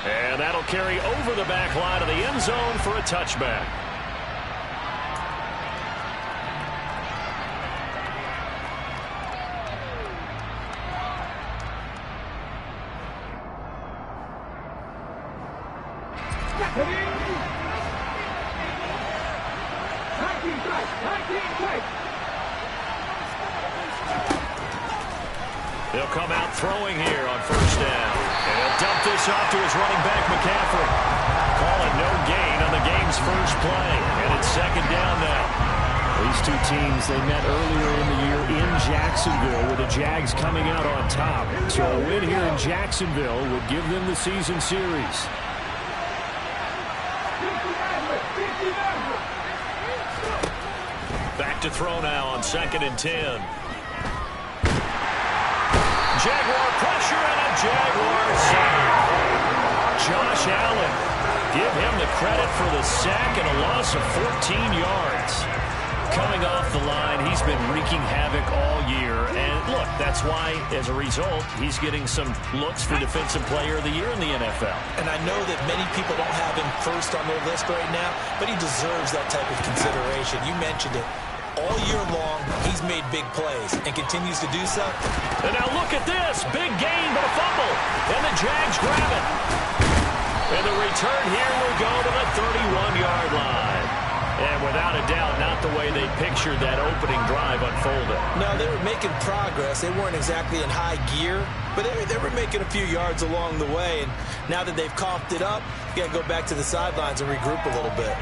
And that'll carry over the back line of the end zone for a touchback. They'll come out throwing here on first down. And he'll dump this off to his running back, McCaffrey. Calling no gain on the game's first play. And it's second down now. These two teams, they met earlier in the year in Jacksonville with the Jags coming out on top. So a win here in Jacksonville would give them the season series. Back to throw now on 2nd and 10. Jaguar pressure and a Jaguar sack. Josh Allen, give him the credit for the sack and a loss of 14 yards. Coming off the line, he's been wreaking havoc all year. And look, that's why, as a result, he's getting some looks for Defensive Player of the Year in the NFL. And I know that many people don't have him first on their list right now, but he deserves that type of consideration. You mentioned it. All year long, he's made big plays and continues to do so. And now look at this. Big gain, but a fumble. And the Jags grab it. And the return here will go to the 31-yard line. And without a doubt, not the way they pictured that opening drive unfolded. No, they were making progress. They weren't exactly in high gear, but they were making a few yards along the way. And now that they've coughed it up, you got to go back to the sidelines and regroup a little bit.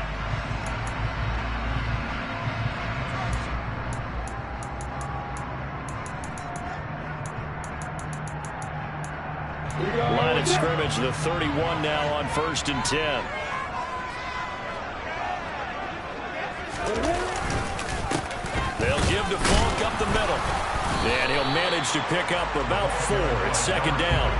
Line of scrimmage, the 31 now on 1st and 10. They'll give to Falk up the middle. And he'll manage to pick up about 4. It's 2nd down.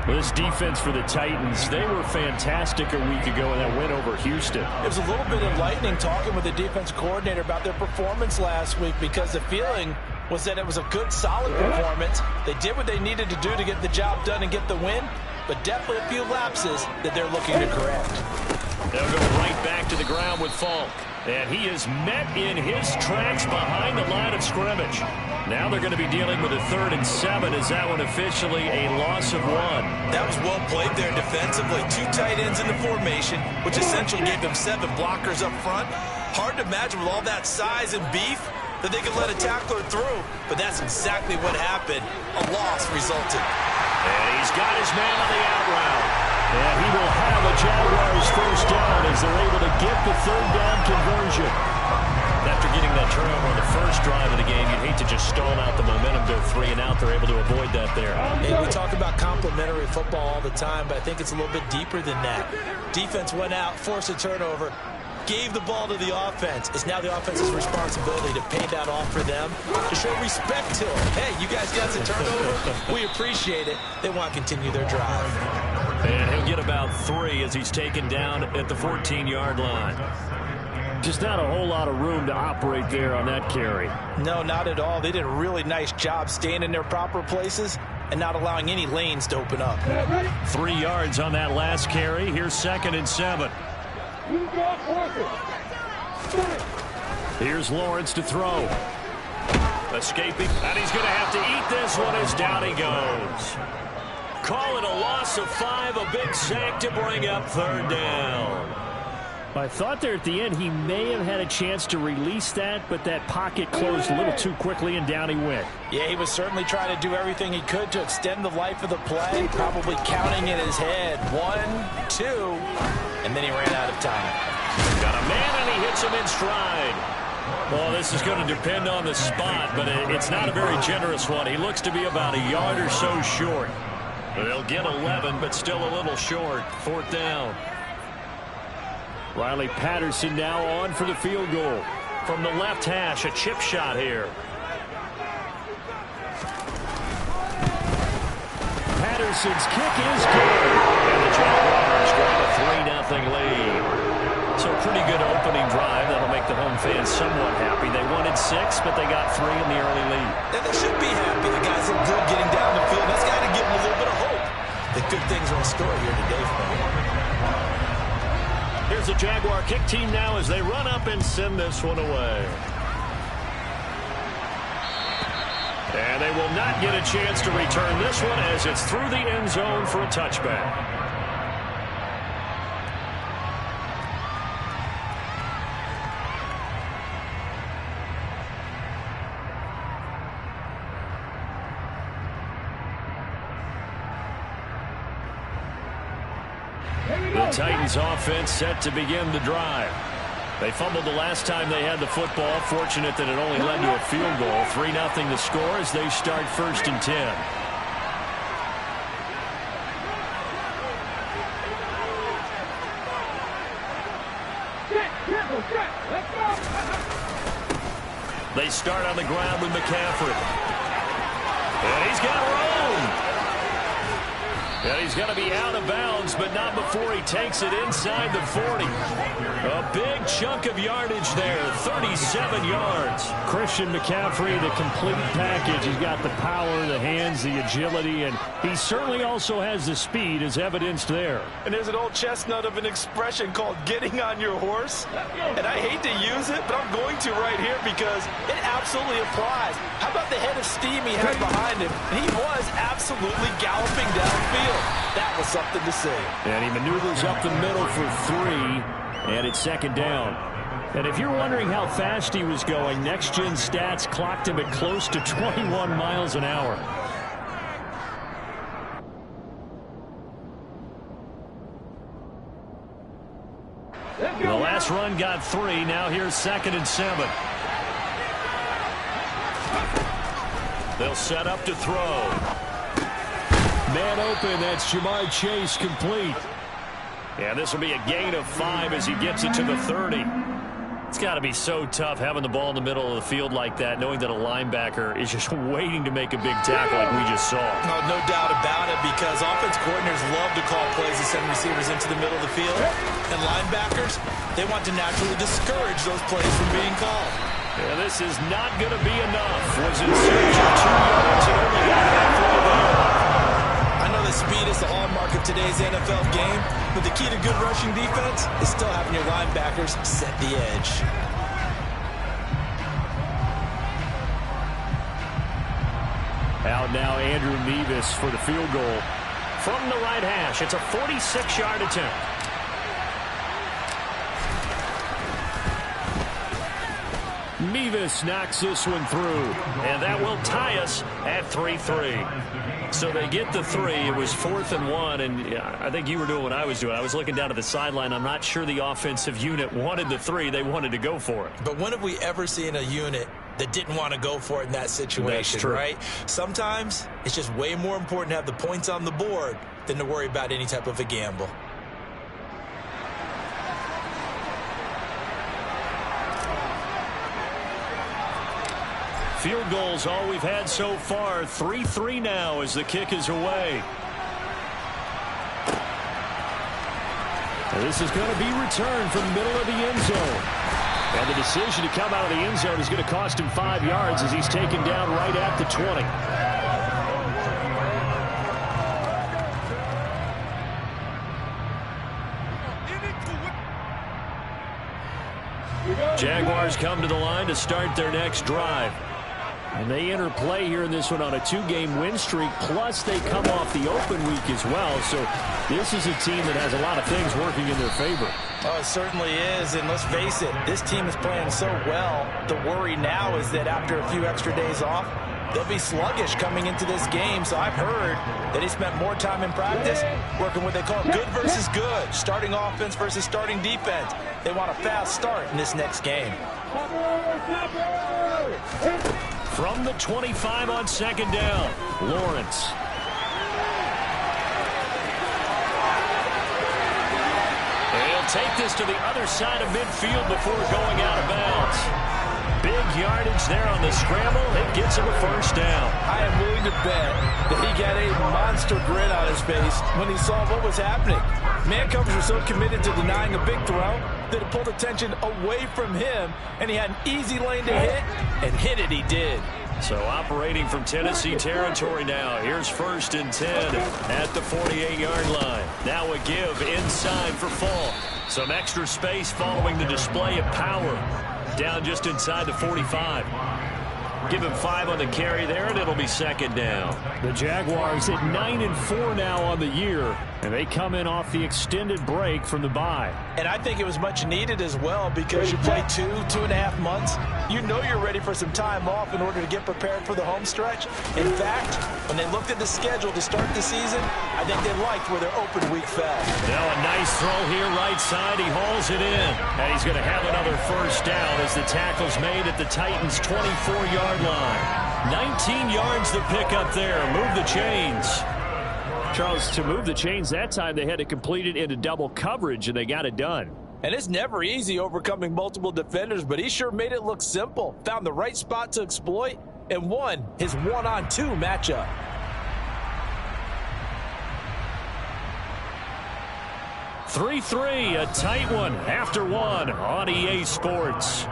This defense for the Titans, they were fantastic a week ago in that win over Houston. It was a little bit enlightening talking with the defense coordinator about their performance last week, because the feeling was that it was a good, solid performance. They did what they needed to do to get the job done and get the win, but definitely a few lapses that they're looking to correct. They'll go right back to the ground with Falk. And he is met in his tracks behind the line of scrimmage. Now they're going to be dealing with a 3rd and 7. Is that one officially a loss of 1? That was well played there defensively. 2 tight ends in the formation, which essentially gave them 7 blockers up front. Hard to imagine with all that size and beef that they could let a tackler through, but that's exactly what happened. A loss resulted. And he's got his man on the out route. And he will have a Jaguars first down as they're able to get the 3rd down conversion. After getting that turnover on the first drive of the game, you'd hate to just stall out the momentum, go 3 and out. They're able to avoid that there. Hey, we talk about complementary football all the time, but I think it's a little bit deeper than that. Defense went out, forced a turnover, gave the ball to the offense. It's now the offense's responsibility to pay that off for them, to show respect to them. Hey, you guys got the turnover. We appreciate it. They want to continue their drive. And he'll get about 3 as he's taken down at the 14-yard line. Just not a whole lot of room to operate there on that carry. No, not at all. They did a really nice job staying in their proper places and not allowing any lanes to open up. 3 yards on that last carry. Here's 2nd and 7. Here's Lawrence to throw. Escaping, and he's going to have to eat this one as down he goes. Call it a loss of 5, a big sack to bring up 3rd down. I thought there at the end he may have had a chance to release that, but that pocket closed a little too quickly, and down he went. Yeah, he was certainly trying to do everything he could to extend the life of the play, probably counting in his head. 1, 2, and then he ran out of time. Got a man, and he hits him in stride. Well, this is going to depend on the spot, but it's not a very generous one. He looks to be about a yard or so short. They'll get 11, but still a little short. 4th down. Riley Patterson now on for the field goal. From the left hash, a chip shot here. Patterson's kick is good. And the Jaguars grab a 3-0 lead. So a pretty good opening drive. That'll make the home fans somewhat happy. They wanted 6, but they got 3 in the early lead. And they should be happy. The guys look good getting down the field. That's got to give them a little bit of hope. the good things are in store here today for him. Here's the Jaguar kick team now as they run up and send this one away. And they will not get a chance to return this one as it's through the end zone for a touchback. The Titans offense set to begin the drive. They fumbled the last time they had the football. Fortunate that it only led to a field goal. 3-0 to score as they start 1st and 10. They start on the ground with McCaffrey. And he's got room. And he's going to be out of bounds, but not before he takes it inside the 40. A big chunk of yardage there, 37 yards. Christian McCaffrey, the complete package. He's got the power, the hands, the agility, and he certainly also has the speed as evidenced there. And there's an old chestnut of an expression called getting on your horse. And I hate to use it, but I'm going to right here because it absolutely applies. How about the head of steam he has behind him? He was absolutely galloping downfield. That was something to see. And he maneuvers up the middle for 3, and it's 2nd down. And if you're wondering how fast he was going, Next Gen Stats clocked him at close to 21 miles an hour. The last run got 3. Now here's 2nd and 7. They'll set up to throw. Man open, that's Jamar Chase complete. Yeah, this will be a gain of 5 as he gets it to the 30. It's got to be so tough having the ball in the middle of the field like that, knowing that a linebacker is just waiting to make a big tackle like we just saw. No doubt about it, because offense coordinators love to call plays and send receivers into the middle of the field. And linebackers, they want to naturally discourage those plays from being called. Yeah, this is not going to be enough. Was in search of 2 yards and only got halfway there. I know that speed is the hallmark of today's NFL game, but the key to good rushing defense is still having your linebackers set the edge. Out now, Andrew Nevis for the field goal. From the right hash, it's a 46-yard attempt. Nevis knocks this one through. And that will tie us at 3-3. So they get the 3. It was 4th and 1, and I think you were doing what I was doing. I was looking down at the sideline. I'm not sure the offensive unit wanted the 3. They wanted to go for it. But when have we ever seen a unit that didn't want to go for it in that situation, right? Sometimes it's just way more important to have the points on the board than to worry about any type of a gamble. Field goals all we've had so far. 3-3 now as the kick is away. This is going to be returned from the middle of the end zone. And the decision to come out of the end zone is going to cost him 5 yards as he's taken down right at the 20. Jaguars come to the line to start their next drive. And they enter play here in this one on a 2-game win streak, plus they come off the open week as well. So this is a team that has a lot of things working in their favor. Oh, it certainly is, and let's face it, this team is playing so well. The worry now is that after a few extra days off, they'll be sluggish coming into this game. So I've heard that he spent more time in practice working what they call good versus good, starting offense versus starting defense. They want a fast start in this next game. From the 25 on 2nd down, Lawrence. He'll take this to the other side of midfield before going out of bounds. Big yardage there on the scramble. It gets him a 1st down. I am willing to bet that he got a monster grin on his face when he saw what was happening. Man-coverage were so committed to denying a big throw that it pulled attention away from him, and he had an easy lane to hit, and hit it he did. So operating from Tennessee territory now. Here's 1st and 10 at the 48-yard line. Now a give inside for Falk. Some extra space following the display of power. Down just inside the 45. Give him 5 on the carry there, and it'll be 2nd down. The Jaguars at 9-4 now on the year, and they come in off the extended break from the bye. And I think it was much needed as well because you play 2.5 months. You know you're ready for some time off in order to get prepared for the home stretch. In fact, when they looked at the schedule to start the season, I think they liked where their open week fell. Now a nice throw here right side. He hauls it in. And he's going to have another 1st down as the tackle's made at the Titans' 24-yard line. 19 yards to pick up there. Move the chains. Charles, to move the chains that time, they had to complete it into double coverage, and they got it done. And it's never easy overcoming multiple defenders, but he sure made it look simple. Found the right spot to exploit and won his 1-on-2 matchup. A tight one after one on EA Sports.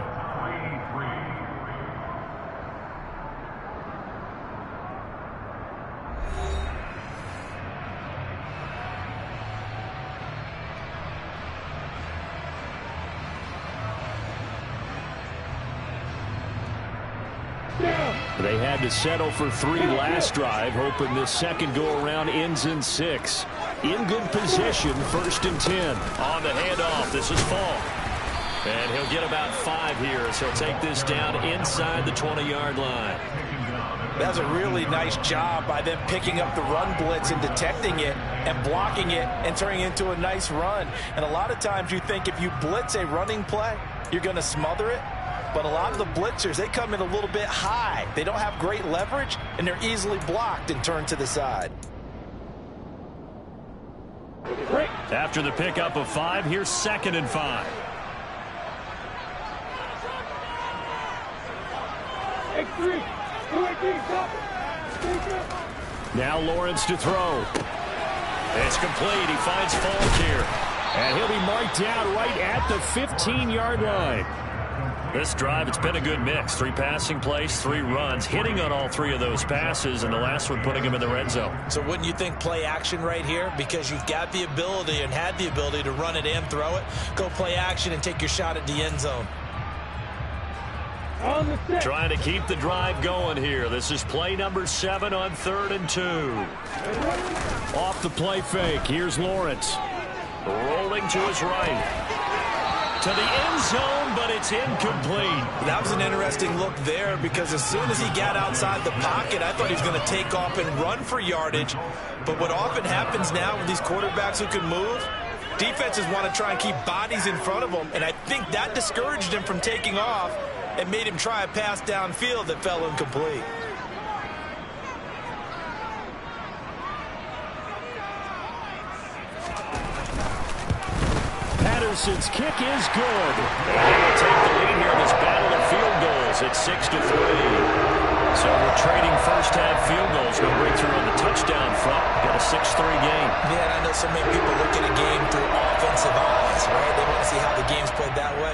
They had to settle for 3 last drive, hoping this second go-around ends in 6. In good position, 1st and 10. On the handoff, this is Falk. And he'll get about 5 here, so he'll take this down inside the 20-yard line. That's a really nice job by them picking up the run blitz and detecting it and blocking it and turning it into a nice run. And a lot of times you think if you blitz a running play, you're going to smother it. But a lot of the blitzers, they come in a little bit high. They don't have great leverage, and they're easily blocked and turned to the side. After the pickup of 5, here's 2nd and 5. Now Lawrence to throw. It's complete. He finds Falk here. And he'll be marked down right at the 15-yard line. This drive, it's been a good mix. 3 passing plays, 3 runs, hitting on all 3 of those passes, and the last one putting him in the red zone. So wouldn't you think play action right here? Because you've got the ability and had the ability to run it and throw it. Go play action and take your shot at the end zone. Trying to keep the drive going here. This is play number 7 on 3rd and 2. Off the play fake. Here's Lawrence. Rolling to his right. To the end zone, but it's incomplete. That was an interesting look there because as soon as he got outside the pocket, I thought he was going to take off and run for yardage. But what often happens now with these quarterbacks who can move, defenses want to try and keep bodies in front of them, and I think that discouraged him from taking off and made him try a pass downfield that fell incomplete. Patterson's kick is good. And they will take the lead here in this battle of field goals at 6-3. So we're trading first-half field goals. No breakthrough on the touchdown front. Got a 6-3 game. Yeah, and I know so many people look at a game through offensive eyes, right? They want to see how the game's played that way.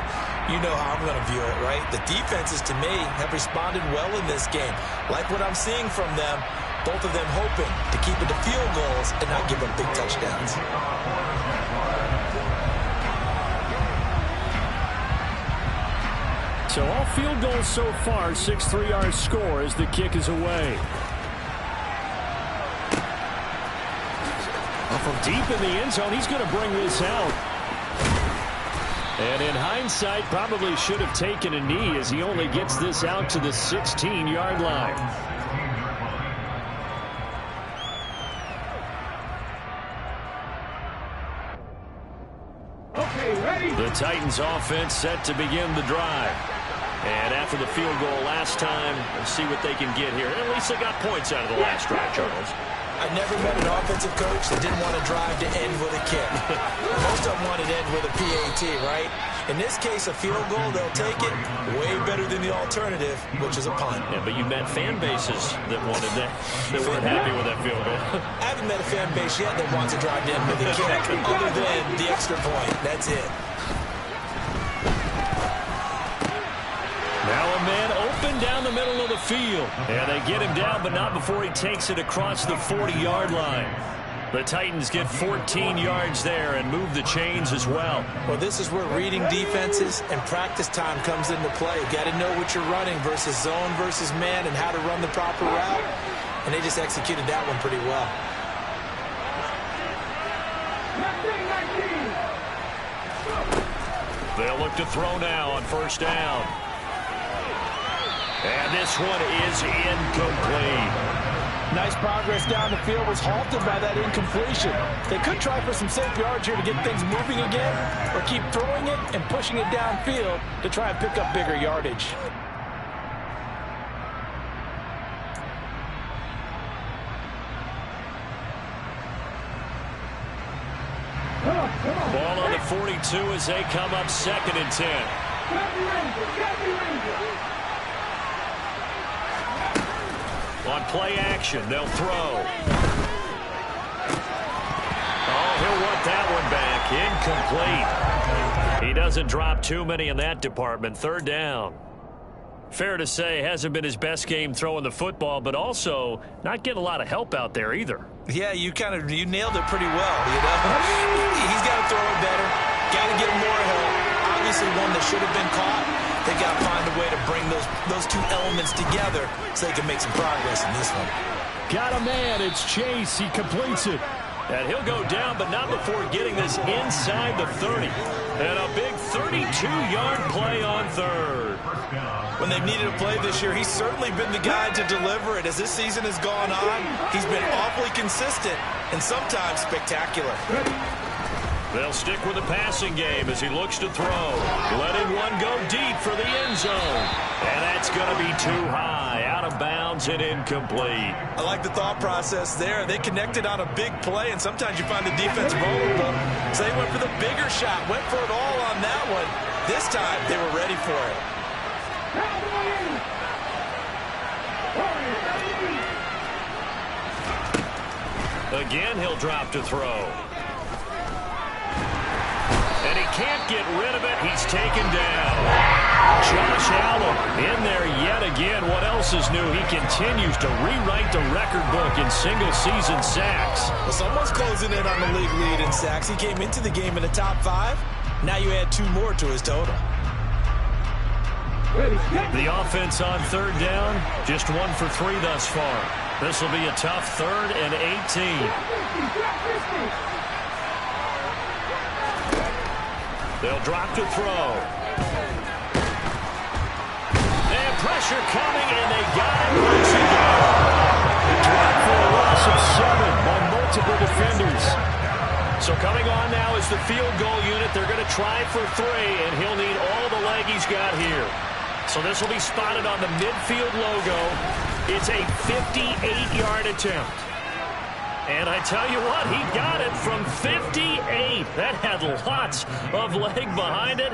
You know how I'm going to view it, right? The defenses, to me, have responded well in this game. Like what I'm seeing from them, both of them hoping to keep it to field goals and not give up big touchdowns. So all field goals so far, 6-3 our score as the kick is away. From deep in the end zone, he's going to bring this out. And in hindsight, probably should have taken a knee as he only gets this out to the 16-yard line. The Titans offense set to begin the drive. And after the field goal last time, we'll see what they can get here. At least they got points out of the last drive, Charles. I never met an offensive coach that didn't want to drive to end with a kick. Most of them wanted to end with a PAT, right? In this case, a field goal, they'll take it. Way better than the alternative, which is a punt. Yeah, but you met fan bases that wanted that, that weren't happy with that field goal. I haven't met a fan base yet that wants to drive to end with a kick, other than the extra point. That's it. Now Now a man open down the middle of the field. And they get him down, but not before he takes it across the 40-yard line. The Titans get 14 yards there and move the chains as well. Well, this is where reading defenses and practice time comes into play. You got to know what you're running versus zone versus man and how to run the proper route. And they just executed that one pretty well. They'll look to throw now on first down. And this one is incomplete. Nice progress down the field, was halted by that incompletion. They could try for some safe yards here to get things moving again, or keep throwing it and pushing it downfield to try and pick up bigger yardage. Ball on the 42 as they come up 2nd and 10. On play action, they'll throw. Oh, he'll want that one back. Incomplete. He doesn't drop too many in that department. 3rd down. Fair to say, hasn't been his best game throwing the football, but also not getting a lot of help out there either. Yeah, you nailed it pretty well, you know. He's got to throw it better. Got to get him more help. Obviously one that should have been caught. They got to find a way to bring those two elements together so they can make some progress in this one. Got a man. It's Chase. He completes it. And he'll go down, but not before getting this inside the 30. And a big 32-yard play on 3rd. When they've needed a play this year, he's certainly been the guy to deliver it. As this season has gone on, he's been awfully consistent and sometimes spectacular. They'll stick with the passing game as he looks to throw. Letting one go deep for the end zone. And that's going to be too high. Out of bounds and incomplete. I like the thought process there. They connected on a big play, and sometimes you find the defense vulnerable. So they went for the bigger shot, went for it all on that one. This time, they were ready for it. Again, he'll drop to throw. And he can't get rid of it. He's taken down. Josh Allen in there yet again. What else is new? He continues to rewrite the record book in single-season sacks. Well, someone's closing in on the league lead in sacks. He came into the game in the top 5. Now you add 2 more to his total. The offense on 3rd down, just 1 for 3 thus far. This will be a tough 3rd and 18. They'll drop to throw. And pressure coming, and they got him once again. Drop for a loss of 7 by multiple defenders. So coming on now is the field goal unit. They're going to try for 3, and he'll need all the leg he's got here. So this will be spotted on the midfield logo. It's a 58-yard attempt. And I tell you what, he got it from 58. That had lots of leg behind it.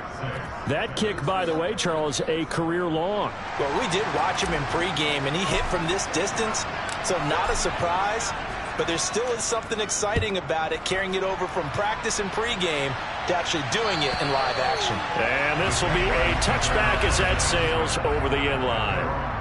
That kick, by the way, Charles, a career long. Well, we did watch him in pregame, and he hit from this distance, so not a surprise. But there still is something exciting about it, carrying it over from practice and pregame to actually doing it in live action. And this will be a touchback as that sails over the end line.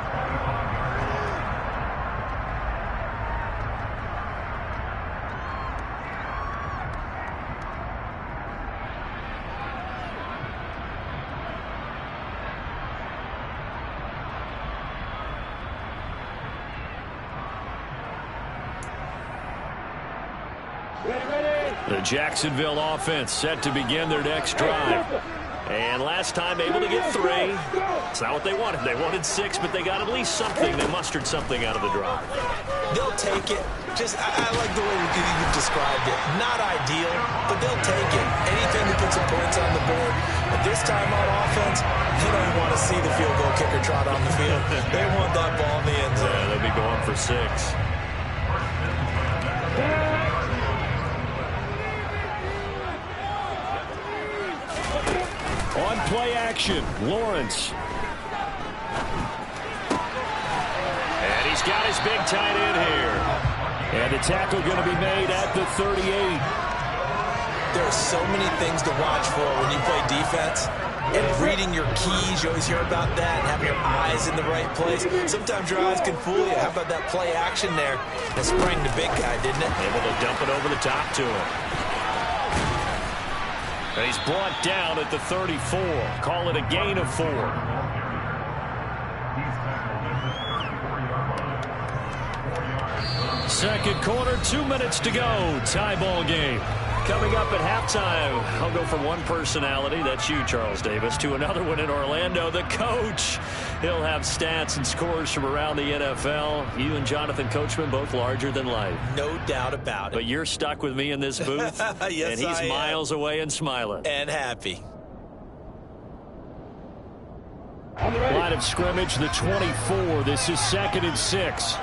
The Jacksonville offense set to begin their next drive. And last time able to get 3. It's not what they wanted. They wanted 6, but they got at least something. They mustered something out of the drive. They'll take it. I like the way you described it. Not ideal, but they'll take it. Anything to put some points on the board. But this time on offense, they don't want to see the field goal kicker trot on the field. They want that ball in the end zone. Yeah, they'll be going for 6. On play action, Lawrence. And he's got his big tight end here. And the tackle going to be made at the 38. There are so many things to watch for when you play defense. And reading your keys, you always hear about that, and having your eyes in the right place. Sometimes your eyes can fool you. How about that play action there? That sprang the big guy, didn't it? Able to dump it over the top to him. And he's brought down at the 34. Call it a gain of 4. Second quarter, 2 minutes to go. Tie ball game. Coming up at halftime, I'll go from one personality, that's you, Charles Davis, to another one in Orlando, the coach. He'll have stats and scores from around the NFL. You and Jonathan Coachman, both larger than life. No doubt about it. But you're stuck with me in this booth, yes, and he's miles away and smiling. And happy. Line of scrimmage, the 24. This is 2nd and 6.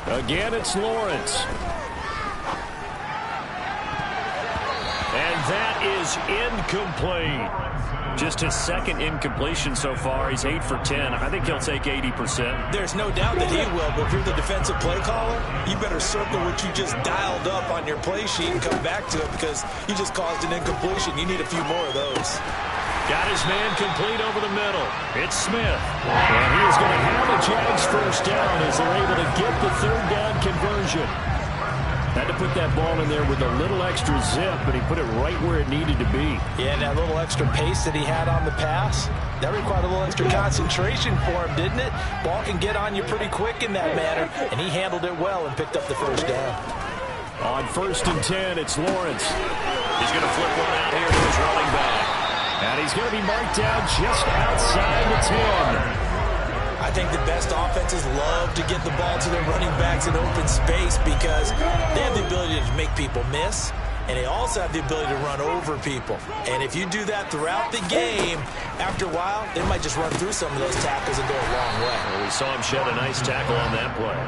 Again, it's Lawrence. And that is incomplete. Just his second incompletion so far. He's 8 for 10. I think he'll take 80%. There's no doubt that he will, but if you're the defensive play caller, you better circle what you just dialed up on your play sheet and come back to it because you just caused an incompletion. You need a few more of those. Got his man complete over the middle. It's Smith. And he is going to have a Jags first down as they're able to get the third down conversion. Had to put that ball in there with a little extra zip, but he put it right where it needed to be. Yeah, and that little extra pace that he had on the pass, that required a little extra concentration for him, didn't it? Ball can get on you pretty quick in that manner, and he handled it well and picked up the first down. On 1st and 10, it's Lawrence. He's going to flip one out here to his running back. And he's going to be marked down just outside the 10. I think the best offenses love to get the ball to their running backs in open space because they have the ability to make people miss, and they also have the ability to run over people. And if you do that throughout the game, after a while, they might just run through some of those tackles and go a long way. Well, we saw him shed a nice tackle on that play.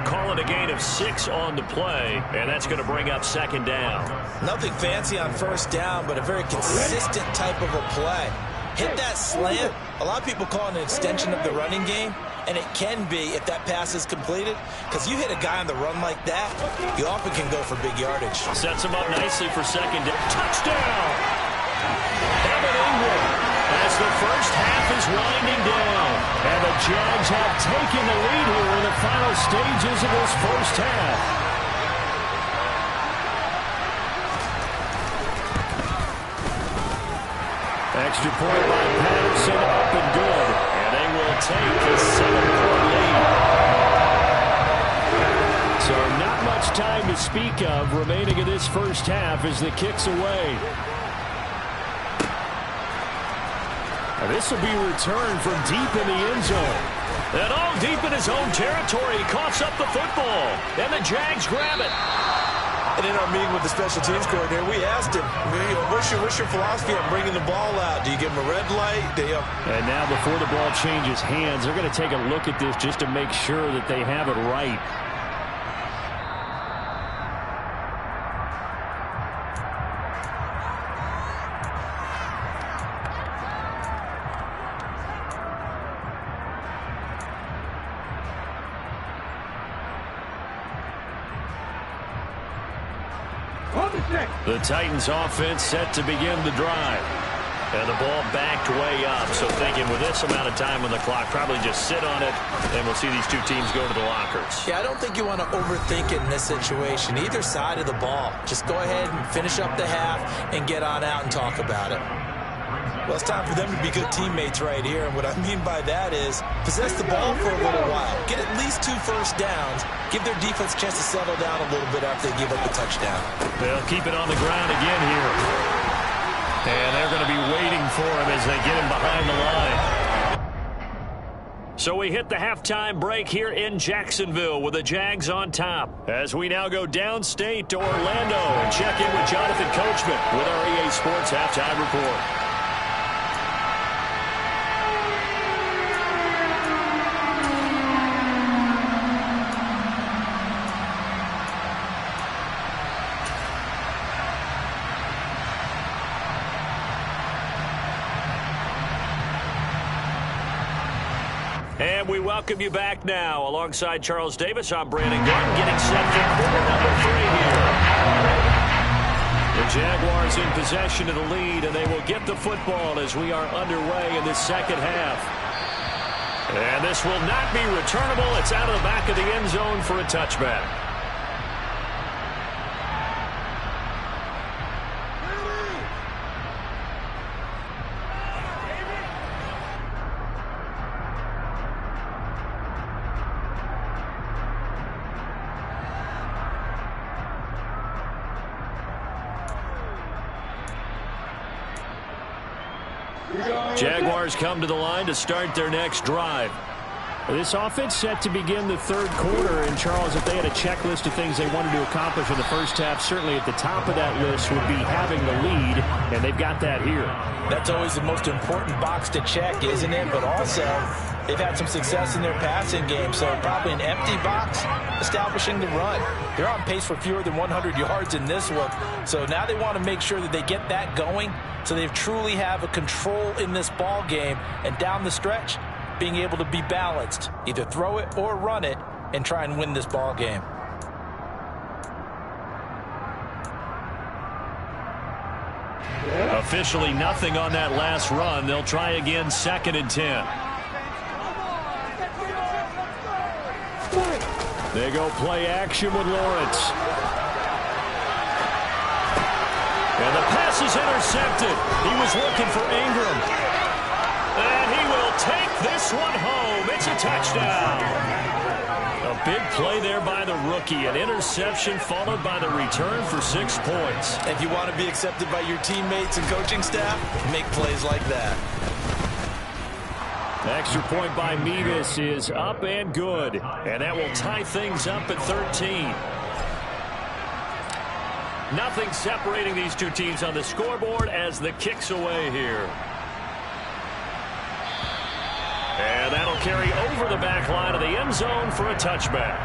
Call it a gain of 6 on the play, and that's going to bring up 2nd down. Nothing fancy on 1st down, but a very consistent type of a play. Hit that slant. A lot of people call it an extension of the running game, and it can be if that pass is completed, because you hit a guy on the run like that, you often can go for big yardage. Sets him up nicely for 2nd down. Touchdown! Evan Ingram, as the first half is winding down, and the Jags have taken the lead here in the final stages of this first half. Extra point by Patterson, up and good. And they will take a 7-point lead. So not much time to speak of remaining in this first half as the kick's away. And this will be returned from deep in the end zone. And all deep in his own territory, he coughs up the football. And the Jags grab it. And in our meeting with the special teams coordinator, we asked him, what's your philosophy on bringing the ball out? Do you give him a red light? And now before the ball changes hands, they're going to take a look at this just to make sure that they have it right. The Titans offense set to begin the drive. And the ball backed way up. So thinking with this amount of time on the clock, probably just sit on it, and we'll see these two teams go to the lockers. Yeah, I don't think you want to overthink it in this situation. Either side of the ball. Just go ahead and finish up the half and get on out and talk about it. Well, it's time for them to be good teammates right here. And what I mean by that is possess the ball for a little while. Get at least 2 first downs. Give their defense a chance to settle down a little bit after they give up the touchdown. They'll keep it on the ground again here. And they're going to be waiting for him as they get him behind the line. So we hit the halftime break here in Jacksonville with the Jags on top. As we now go downstate to Orlando and check in with Jonathan Coachman with our EA Sports Halftime Report. And we welcome you back now. Alongside Charles Davis, I'm Brandon Gordon, getting set for quarter number 3 here. The Jaguars in possession of the lead, and they will get the football as we are underway in this second half. And this will not be returnable. It's out of the back of the end zone for a touchback. Jaguars come to the line to start their next drive. This offense set to begin the third quarter, and Charles, if they had a checklist of things they wanted to accomplish in the first half, certainly at the top of that list would be having the lead, and they've got that here. That's always the most important box to check, isn't it? But also, they've had some success in their passing game, so probably an empty box establishing the run. They're on pace for fewer than 100 yards in this one, so now they want to make sure that they get that going so they truly have a control in this ball game, and down the stretch, being able to be balanced, either throw it or run it, and try and win this ball game. Officially nothing on that last run. They'll try again, 2nd and 10. They go play action with Lawrence. And the pass is intercepted. He was looking for Ingram. And he will take this one home. It's a touchdown. A big play there by the rookie. An interception followed by the return for 6 points. If you want to be accepted by your teammates and coaching staff, make plays like that. Extra point by Mevis is up and good. And that will tie things up at 13. Nothing separating these two teams on the scoreboard as the kick's away here. And that'll carry over the back line of the end zone for a touchback.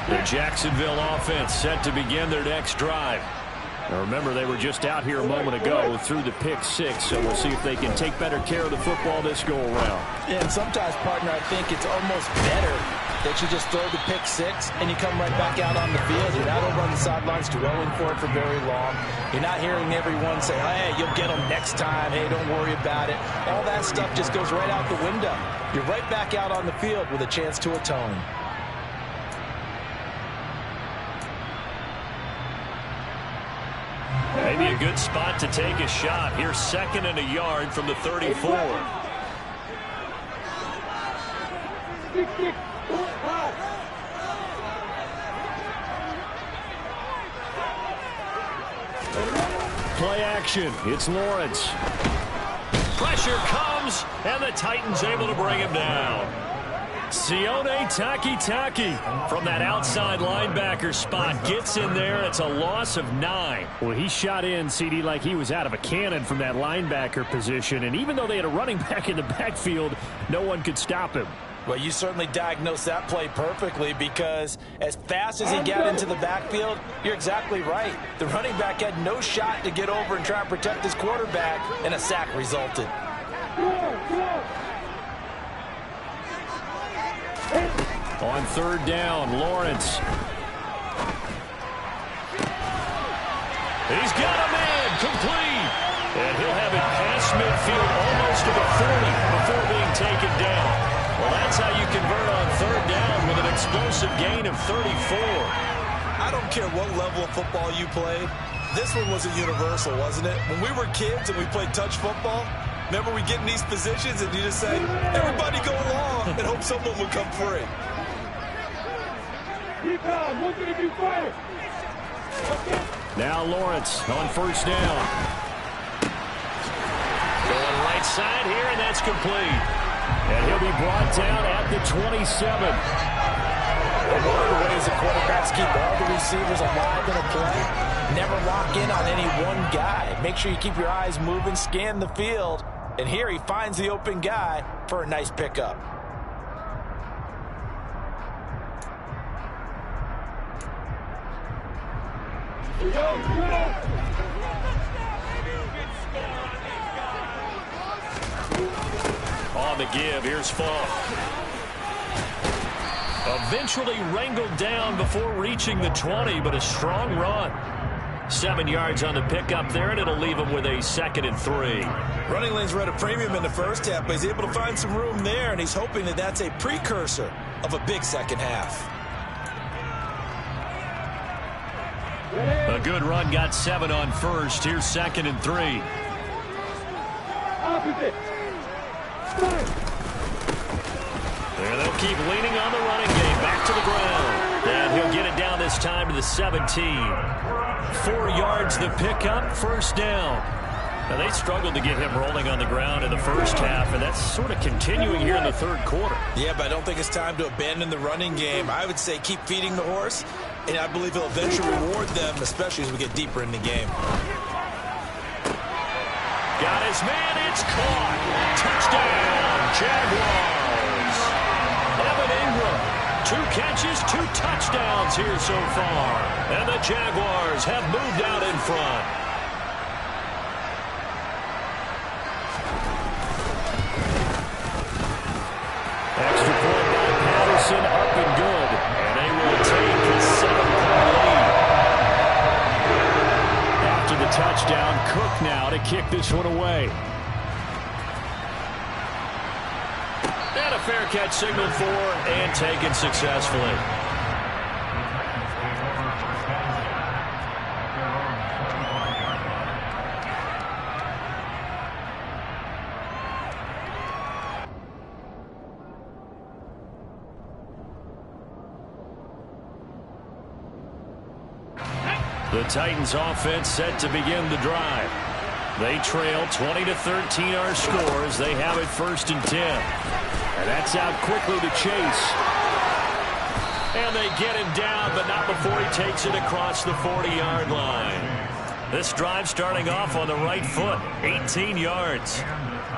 The Jacksonville offense set to begin their next drive. Now remember, they were just out here a moment ago through the pick 6, so we'll see if they can take better care of the football this go-around. Yeah, and sometimes, partner, I think it's almost better that you just throw the pick 6 and you come right back out on the field. You're not over on the sidelines dwelling for it for very long. You're not hearing everyone say, hey, you'll get them next time. Hey, don't worry about it. All that stuff just goes right out the window. You're right back out on the field with a chance to atone. Maybe a good spot to take a shot. Here's 2nd and a yard from the 34. Play action. It's Lawrence. Pressure comes, and the Titans able to bring him down. Sione Takitaki from that outside linebacker spot gets in there. It's a loss of 9. Well, he shot in, CD, like he was out of a cannon from that linebacker position. And even though they had a running back in the backfield, no one could stop him. Well, you certainly diagnosed that play perfectly, because as fast as he got into the backfield, you're exactly right. The running back had no shot to get over and try and protect his quarterback, and a sack resulted. On 3rd down, Lawrence. He's got a man, complete. And he'll have it past midfield almost to the 40 before being taken down. Well, that's how you convert on 3rd down with an explosive gain of 34. I don't care what level of football you played. This one was a universal, wasn't it? When we were kids and we played touch football, remember we get in these positions and you just say, everybody go along, and hope someone would come free. Now Lawrence on 1st down. Going right side here, and that's complete. And he'll be brought down at the 27. One of the ways the quarterbacks keep all the receivers alive in a play, never lock in on any one guy. Make sure you keep your eyes moving, scan the field, and here he finds the open guy for a nice pickup. On the give, here's Falk. Eventually wrangled down before reaching the 20, but a strong run. 7 yards on the pickup there, and it'll leave him with a 2nd and 3. Running lanes were at a premium in the first half, but he's able to find some room there, and he's hoping that that's a precursor of a big second half. A good run, got 7 on first. Here's 2nd and 3. And they'll keep leaning on the running game. Back to the ground. And he'll get it down this time to the 17. 4 yards the pickup, first down. Now, they struggled to get him rolling on the ground in the first half, and that's sort of continuing here in the third quarter. Yeah, but I don't think it's time to abandon the running game. I would say keep feeding the horse, and I believe he'll eventually reward them, especially as we get deeper in the game. Got his man, it's caught. Touchdown, Jaguars. Evan Ingram, 2 catches, 2 touchdowns here so far. And the Jaguars have moved out in front. Extra point by Patterson, up and good. And they will take the 7-point lead. After the touchdown, Cook now to kick this one away. And a fair catch signaled for and taken successfully. The Titans offense set to begin the drive. They trail 20-13 our scores. They have it 1st and 10. And that's out quickly to Chase. And they get him down, but not before he takes it across the 40-yard line. This drive starting off on the right foot, 18 yards.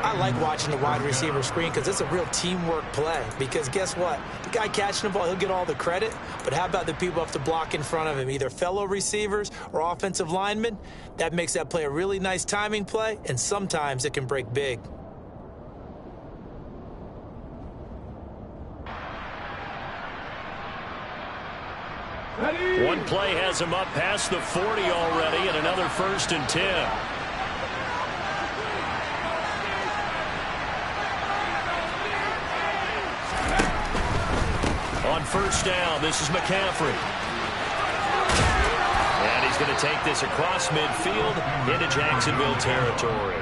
I like watching the wide receiver screen because it's a real teamwork play. Because guess what? The guy catching the ball, he'll get all the credit. But how about the people up to block in front of him, either fellow receivers or offensive linemen? That makes that play a really nice timing play, and sometimes it can break big. One play has him up past the 40 already, and another 1st and 10. On first down, this is McCaffrey. And he's going to take this across midfield into Jacksonville territory.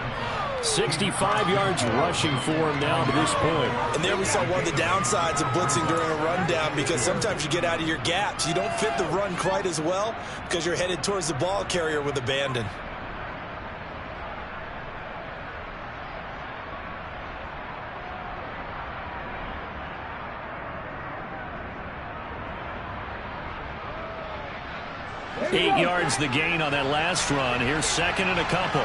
65 yards rushing for him now to this point. And there we saw one of the downsides of blitzing during a rundown, because sometimes you get out of your gaps. You don't fit the run quite as well because you're headed towards the ball carrier with abandon. Eight yards the gain on that last run. Here's 2nd and a couple.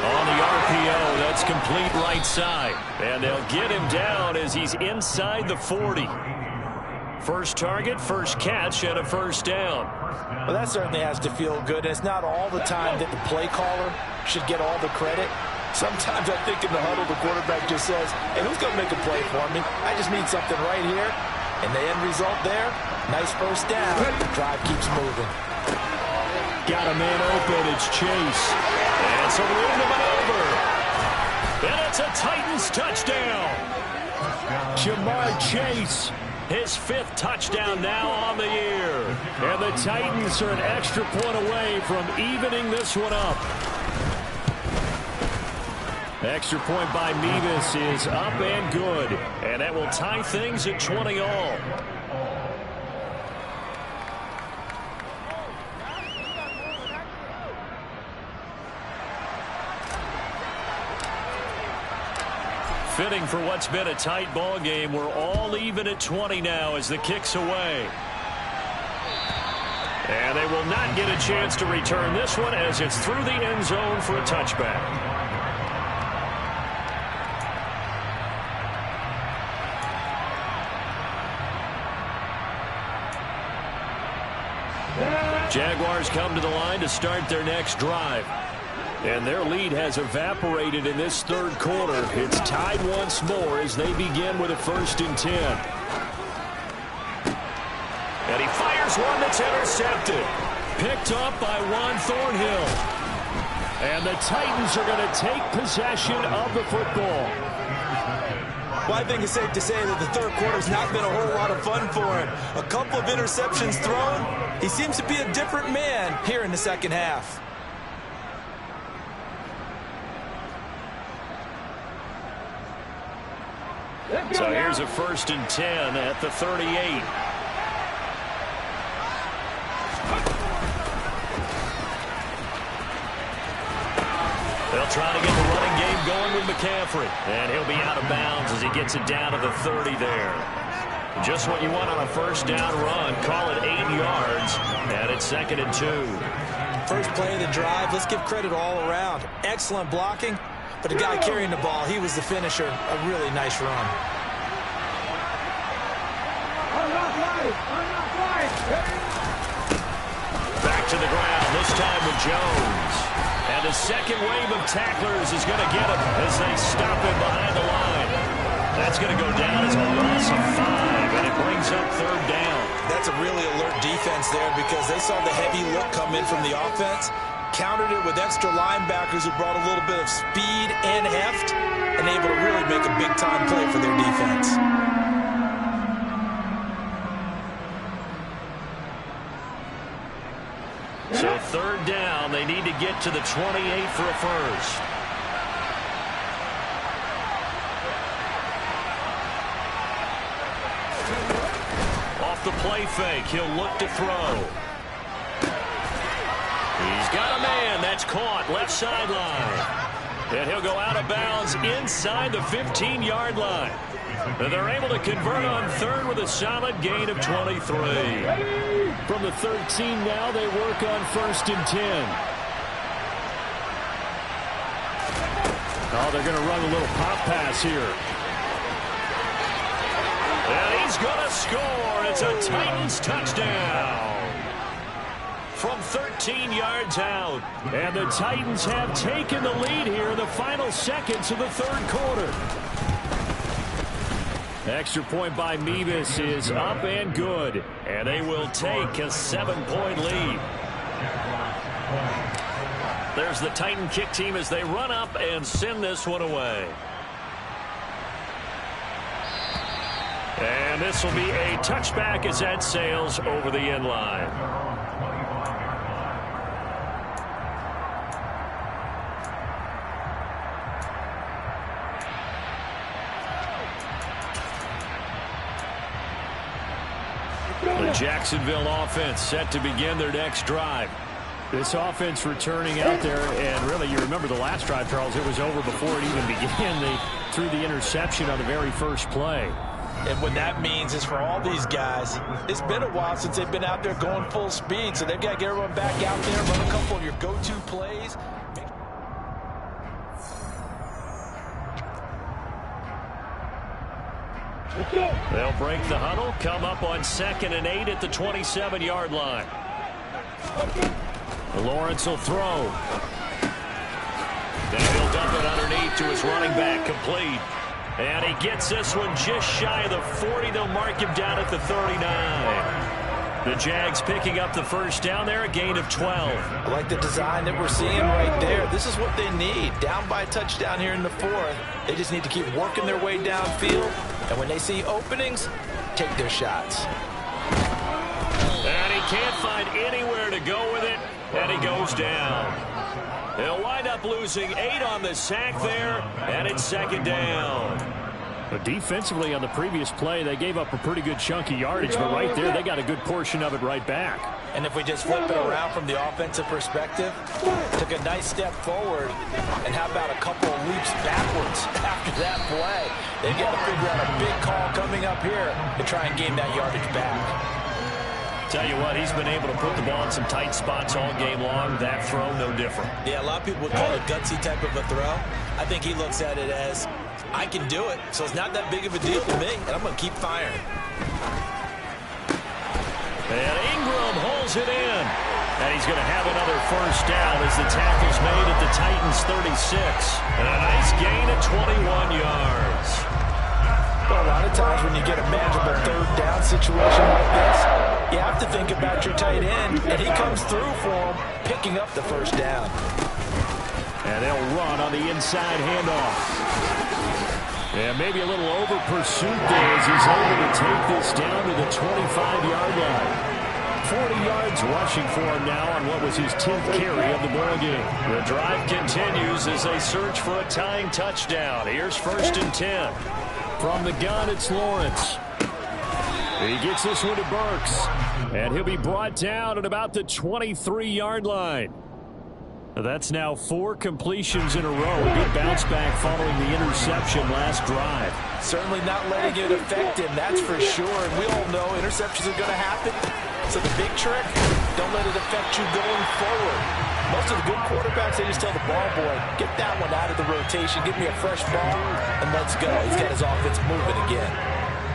On the RPO, that's complete right side. And they'll get him down as he's inside the 40. First target, first catch, and a first down. Well, that certainly has to feel good. And it's not all the time that the play caller should get all the credit. Sometimes I think in the huddle, the quarterback just says, hey, who's going to make a play for me? I just need something right here. And the end result there, nice first down. The drive keeps moving. Got a man open. It's Chase. And some room to maneuver. And it's a Titans touchdown. Jamar Chase, his 5th touchdown now on the year. And the Titans are an extra point away from evening this one up. Extra point by Mevis is up and good. And that will tie things at 20 all. Fitting for what's been a tight ball game. We're all even at 20 now as the kick's away. And they will not get a chance to return this one as it's through the end zone for a touchback. Jaguars come to the line to start their next drive. And their lead has evaporated in this third quarter. It's tied once more as they begin with a 1st and 10. And he fires one that's intercepted. Picked up by Juan Thornhill. And the Titans are going to take possession of the football. Well, I think it's safe to say that the third quarter's not been a whole lot of fun for him. A couple of interceptions thrown. He seems to be a different man here in the second half. So here's a 1st and 10 at the 38. They'll try to get the running game going with McCaffrey. And he'll be out of bounds as he gets it down to the 30 there. Just what you want on a 1st down run. Call it 8 yards. And it's 2nd and 2. First play of the drive. Let's give credit all around. Excellent blocking. But the guy carrying the ball, he was the finisher. A really nice run. Back to the ground, this time with Jones. And the second wave of tacklers is going to get him as they stop him behind the line. That's going to go down as a loss of 5, and it brings up 3rd down. That's a really alert defense there because they saw the heavy look come in from the offense, countered it with extra linebackers who brought a little bit of speed and heft, and able to really make a big-time play for their defense. So 3rd down, they need to get to the 28 for a 1st. Off the play fake, he'll look to throw. He's got a man that's caught left sideline. And he'll go out of bounds inside the 15-yard line. And they're able to convert on 3rd with a solid gain of 23. From the 13 now, they work on 1st and 10. Oh, they're going to run a little pop pass here. And he's going to score. It's a Titans touchdown. From 13 yards out. And the Titans have taken the lead here in the final seconds of the 3rd quarter. Extra point by Mevis is up and good. And they will take a 7-point lead. There's the Titan kick team as they run up and send this one away. And this will be a touchback as that sails over the end line. The Jacksonville offense set to begin their next drive. This offense returning out there, and really, you remember the last drive, Charles, it was over before it even began. They threw the interception on the very first play. And what that means is for all these guys, it's been a while since they've been out there going full speed, so they've got to get everyone back out there, run a couple of your go-to plays. They'll break the huddle, come up on 2nd and 8 at the 27-yard line. Lawrence will throw. Then he'll dump it underneath to his running back, complete. And he gets this one just shy of the 40. They'll mark him down at the 39. The Jags picking up the 1st down there, a gain of 12. I like the design that we're seeing right there. This is what they need. Down by a touchdown here in the 4th. They just need to keep working their way downfield. And when they see openings, take their shots. And he can't find anywhere to go with it. And he goes down. They'll wind up losing 8 on the sack there. And it's 2nd down. But defensively on the previous play, they gave up a pretty good chunk of yardage. But right there, they got a good portion of it right back. And if we just flip it around from the offensive perspective, took a nice step forward. And how about a couple of leaps backwards after that play? They've got to figure out a big call coming up here to try and gain that yardage back. Tell you what, he's been able to put the ball in some tight spots all game long. That throw, no different. Yeah, a lot of people would call it gutsy type of a throw. I think he looks at it as, I can do it, so it's not that big of a deal to me, and I'm going to keep firing. And Ingram holds it in. And he's going to have another first down as the tackle's made at the Titans' 36. And a nice gain of 21 yards. Well, a lot of times when you get a manageable third down situation like this, you have to think about your tight end, and he comes through for him, picking up the first down. And they'll run on the inside handoff. And maybe a little over-pursuit there as he's able to take this down to the 25-yard line. 40 yards rushing for him now on what was his 10th carry of the ball game. The drive continues as they search for a tying touchdown. Here's 1st and 10. From the gun, it's Lawrence. He gets this one to Burks. And he'll be brought down at about the 23-yard line. That's now 4 completions in a row. A good bounce back following the interception last drive. Certainly not letting it affect him, that's for sure. And we all know interceptions are going to happen. So the big trick, don't let it affect you going forward. Most of the good quarterbacks, they just tell the ball boy, get that one out of the rotation, give me a fresh ball, and let's go. He's got his offense moving again.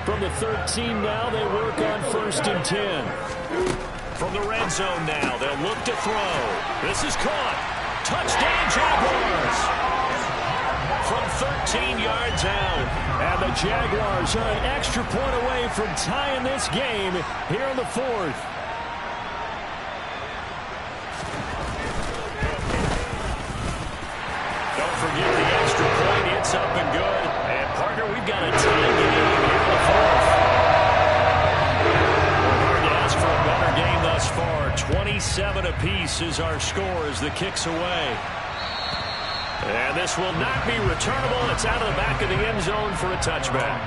From the 13 now, they work on 1st and 10. From the red zone now, they'll look to throw. This is caught. Touchdown, Jaguars. From 13 yards out. And the Jaguars are an extra point away from tying this game here in the 4th. Don't forget the extra point. It's up and good. And, partner, we've got a tie game here in the 4th. Hard to ask for a better game thus far. 27 apiece is our score as the kick's away. And this will not be returnable. It's out of the back of the end zone for a touchback.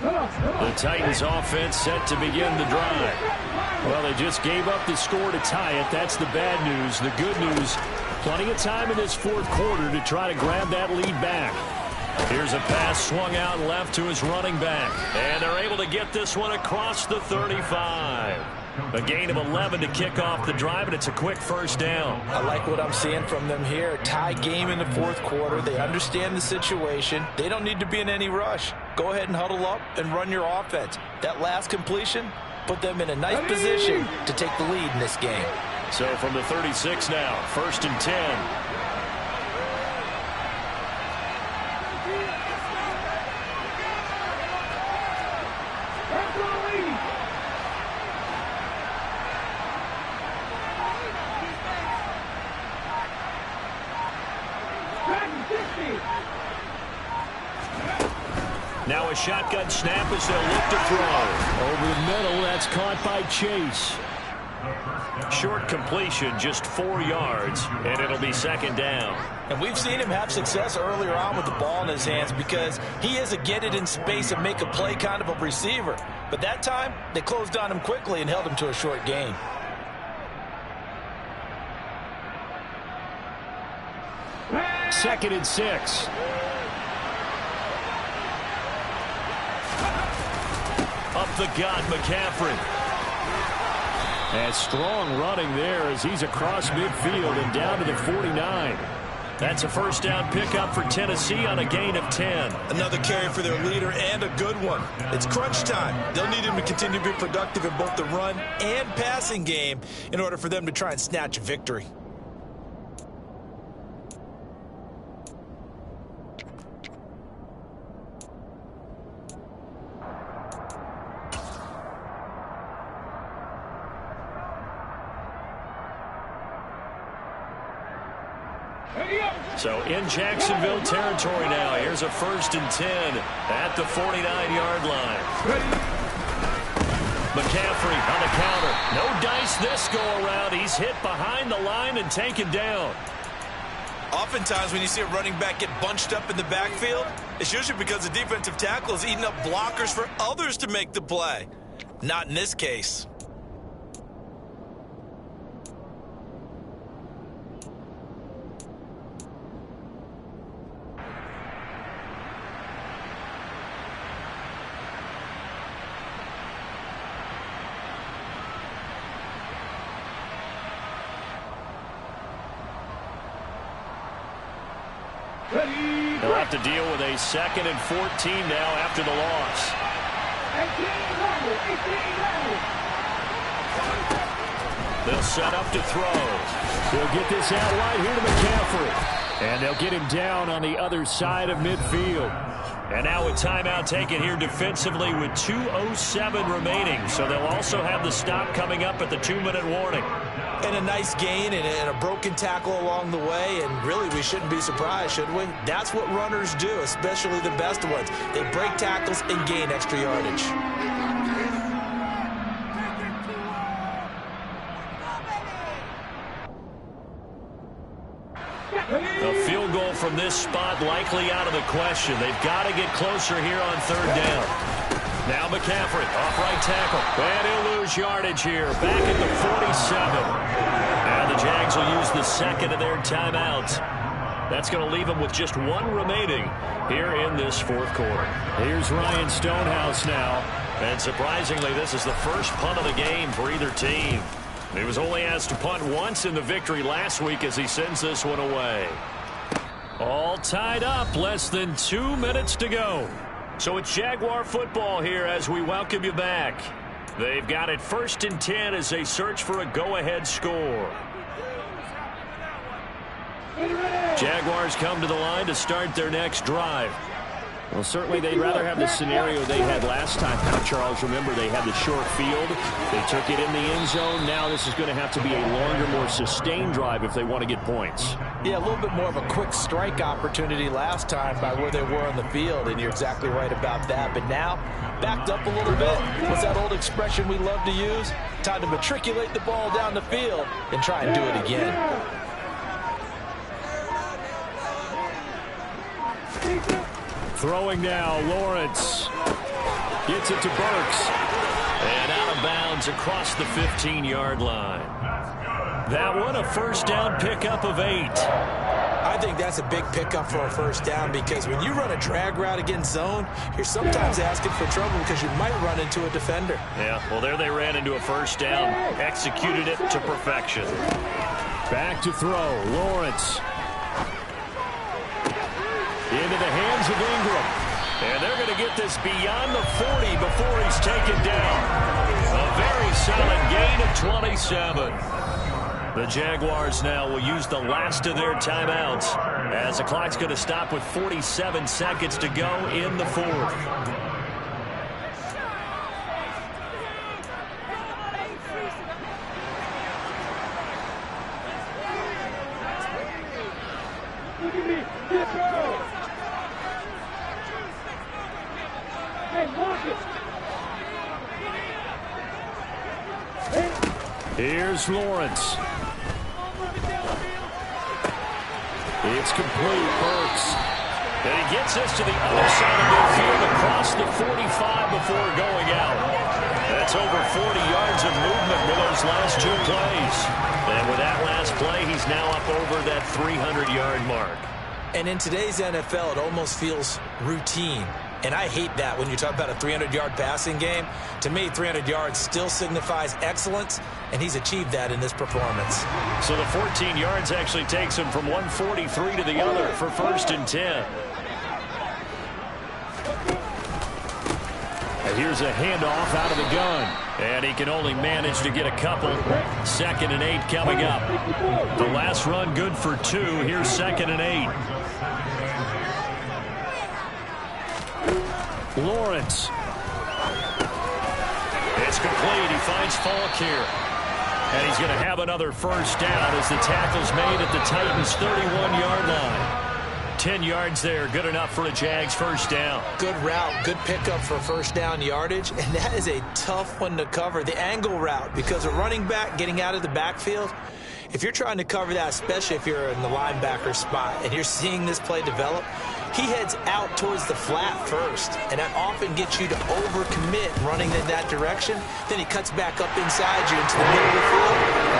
The Titans offense set to begin the drive. Well, they just gave up the score to tie it. That's the bad news. The good news, plenty of time in this 4th quarter to try to grab that lead back. Here's a pass swung out left to his running back. And they're able to get this one across the 35. A gain of 11 to kick off the drive, and it's a quick first down. I like what I'm seeing from them here. A tie game in the 4th quarter. They understand the situation. They don't need to be in any rush. Go ahead and huddle up and run your offense. That last completion put them in a nice position to take the lead in this game. So from the 36 now, 1st and 10. Now a shotgun snap as they'll look to throw. Over the middle, that's caught by Chase. Short completion, just 4 yards, and it'll be 2nd down. And we've seen him have success earlier on with the ball in his hands because he is a get it in space and make a play kind of a receiver. But that time, they closed on him quickly and held him to a short gain. Second and 6. Up the gut, McCaffrey. And strong running there as he's across midfield and down to the 49. That's a first down pickup for Tennessee on a gain of 10. Another carry for their leader and a good one. It's crunch time. They'll need him to continue to be productive in both the run and passing game in order for them to try and snatch a victory. So in Jacksonville territory now. Here's a 1st and 10 at the 49-yard line. McCaffrey on the counter. No dice this go around. He's hit behind the line and taken down. Oftentimes when you see a running back get bunched up in the backfield, it's usually because the defensive tackle is eating up blockers for others to make the play. Not in this case. They'll have to deal with a 2nd and 14 now after the loss. They'll set up to throw. They'll get this out right here to McCaffrey. And they'll get him down on the other side of midfield. And now a timeout taken here defensively with 2:07 remaining. So they'll also have the stop coming up at the 2-minute warning. And a nice gain and a broken tackle along the way. And really, we shouldn't be surprised, should we? That's what runners do, especially the best ones. They break tackles and gain extra yardage. A field goal from this spot likely out of the question. They've got to get closer here on 3rd down. Now McCaffrey, off right tackle. And he'll lose yardage here. Back at the 47. And the Jags will use the 2nd of their timeouts. That's going to leave them with just 1 remaining here in this 4th quarter. Here's Ryan Stonehouse now. And surprisingly, this is the first punt of the game for either team. He was only asked to punt once in the victory last week as he sends this one away. All tied up, less than 2 minutes to go. So it's Jaguar football here as we welcome you back. They've got it 1st and 10 as they search for a go-ahead score. Jaguars come to the line to start their next drive. Well, certainly they'd rather have the scenario they had last time. Now, Charles, remember they had the short field. They took it in the end zone. Now this is going to have to be a longer, more sustained drive if they want to get points. Yeah, a little bit more of a quick strike opportunity last time by where they were on the field, and you're exactly right about that. But now, backed up a little bit. What's that old expression we love to use? Time to matriculate the ball down the field and try and do it again. Throwing now, Lawrence. Gets it to Burks. And out of bounds across the 15-yard line. That one a 1st down pickup of 8. I think that's a big pickup for a 1st down because when you run a drag route against zone, you're sometimes asking for trouble because you might run into a defender. Yeah, well, there they ran into a 1st down. Executed it to perfection. Back to throw, Lawrence. Into the hands of Ingram. And they're going to get this beyond the 40 before he's taken down. A very solid gain of 27. The Jaguars now will use the last of their timeouts as the clock's going to stop with 47 seconds to go in the 4th. Here's Lawrence. It's complete. Burks. And he gets this to the other side of midfield across the 45 before going out. That's over 40 yards of movement with those last 2 plays. And with that last play, he's now up over that 300-yard mark. And in today's NFL, it almost feels routine. And I hate that when you talk about a 300-yard passing game. To me, 300 yards still signifies excellence, and he's achieved that in this performance. So the 14 yards actually takes him from 143 to the other for 1st and 10. And here's a handoff out of the gun. And he can only manage to get a couple. 2nd and 8 coming up. The last run good for 2. Here's 2nd and 8. Lawrence. It's complete. He finds Falk here. And he's going to have another 1st down as the tackle's made at the Titans' 31-yard line. 10 yards there, good enough for a Jags 1st down. Good route, good pickup for 1st down yardage, and that is a tough one to cover, the angle route, because a running back getting out of the backfield, if you're trying to cover that, especially if you're in the linebacker spot and you're seeing this play develop, he heads out towards the flat first, and that often gets you to overcommit running in that direction. Then he cuts back up inside you into the middle of the field.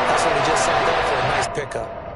That's what we just saw there for a nice pickup.